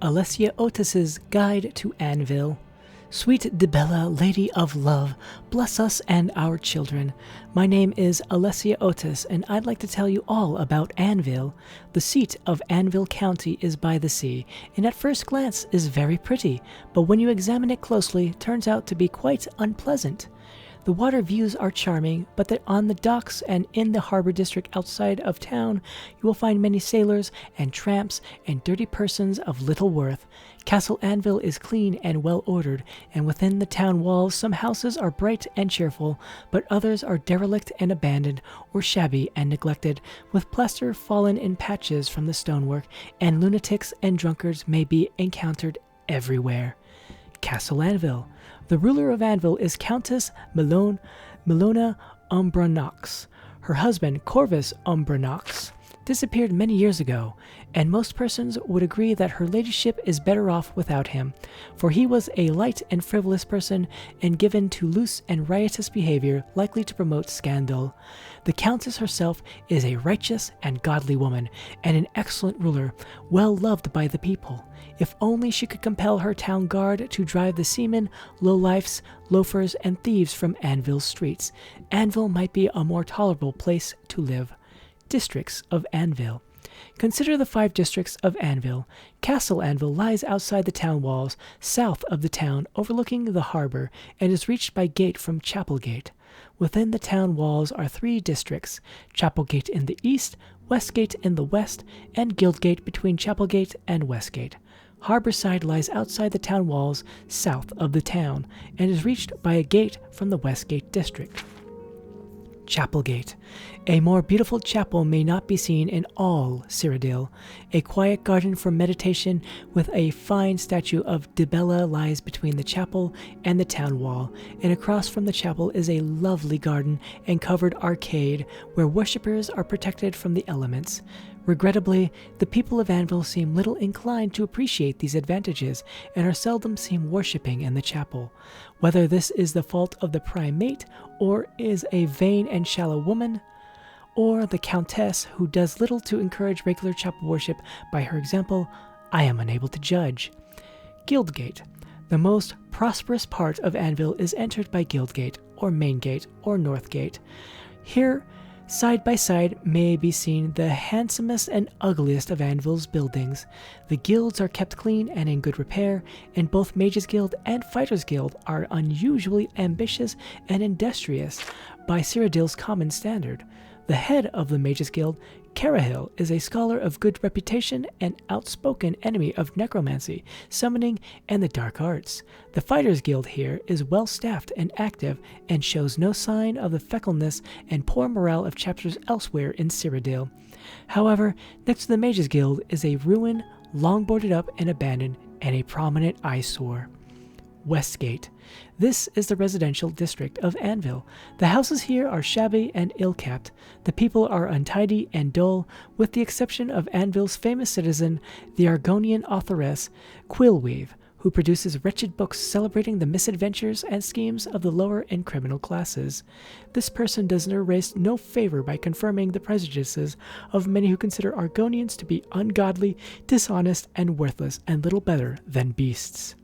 Alessia Otis's Guide to Anvil. Sweet Dibella, Lady of Love, bless us and our children. My name is Alessia Otis, and I'd like to tell you all about Anvil. The seat of Anvil County is by the sea, and at first glance is very pretty, but when you examine it closely, turns out to be quite unpleasant. The water views are charming, but on the docks and in the harbor district outside of town, you will find many sailors and tramps and dirty persons of little worth. Castle Anvil is clean and well ordered, and within the town walls some houses are bright and cheerful, but others are derelict and abandoned, or shabby and neglected, with plaster fallen in patches from the stonework, and lunatics and drunkards may be encountered everywhere. Castle Anvil. The ruler of Anvil is Countess Milona Umbranox. Her husband, Corvus Umbranox, disappeared many years ago, and most persons would agree that her ladyship is better off without him, for he was a light and frivolous person and given to loose and riotous behavior likely to promote scandal. The countess herself is a righteous and godly woman, and an excellent ruler, well loved by the people. If only she could compel her town guard to drive the seamen, lowlifes, loafers, and thieves from Anvil's streets, Anvil might be a more tolerable place to live. Districts of Anvil. Consider the 5 districts of Anvil. Castle Anvil lies outside the town walls, south of the town, overlooking the harbor, and is reached by gate from Chapelgate. Within the town walls are 3 districts: Chapelgate in the east, Westgate in the west, and Guildgate between Chapelgate and Westgate. Harborside lies outside the town walls, south of the town, and is reached by a gate from the Westgate district. Chapelgate. A more beautiful chapel may not be seen in all Cyrodiil. A quiet garden for meditation with a fine statue of Dibella lies between the chapel and the town wall, and across from the chapel is a lovely garden and covered arcade where worshippers are protected from the elements. Regrettably, the people of Anvil seem little inclined to appreciate these advantages and are seldom seen worshipping in the chapel. Whether this is the fault of the primate, or is a vain and shallow woman, or the countess who does little to encourage regular chapel worship by her example, I am unable to judge. Guildgate. The most prosperous part of Anvil is entered by Guildgate, or Main Gate, or North Gate. Here, side by side may be seen the handsomest and ugliest of Anvil's buildings. The guilds are kept clean and in good repair, and both Mages Guild and Fighters Guild are unusually ambitious and industrious by Cyrodiil's common standard. The head of the Mages Guild, Carahil, is a scholar of good reputation and outspoken enemy of necromancy, summoning, and the dark arts. The Fighters Guild here is well staffed and active, and shows no sign of the feckleness and poor morale of chapters elsewhere in Cyrodiil. However, next to the Mages Guild is a ruin, long boarded up and abandoned, and a prominent eyesore. Westgate. This is the residential district of Anvil. The houses here are shabby and ill-kept. The people are untidy and dull, with the exception of Anvil's famous citizen, the Argonian authoress Quillweave, who produces wretched books celebrating the misadventures and schemes of the lower and criminal classes. This person does erase no favor by confirming the prejudices of many who consider Argonians to be ungodly, dishonest, and worthless, and little better than beasts.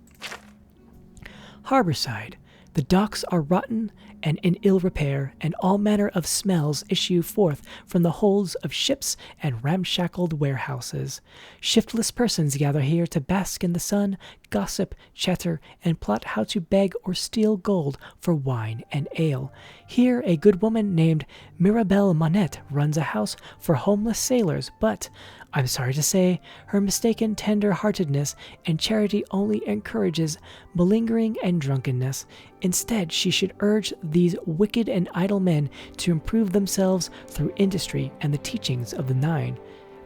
Harborside. The docks are rotten and in ill repair, and all manner of smells issue forth from the holds of ships and ramshackled warehouses. Shiftless persons gather here to bask in the sun, gossip, chatter, and plot how to beg or steal gold for wine and ale. Here a good woman named Mirabelle Monette runs a house for homeless sailors, but, I'm sorry to say, her mistaken tender-heartedness and charity only encourages malingering and drunkenness. Instead, she should urge these wicked and idle men to improve themselves through industry and the teachings of the Nine.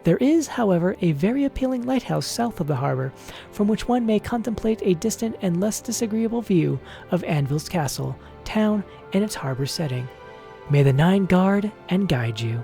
There is, however, a very appealing lighthouse south of the harbor, from which one may contemplate a distant and less disagreeable view of Anvil's castle, town, and its harbor setting. May the Nine guard and guide you.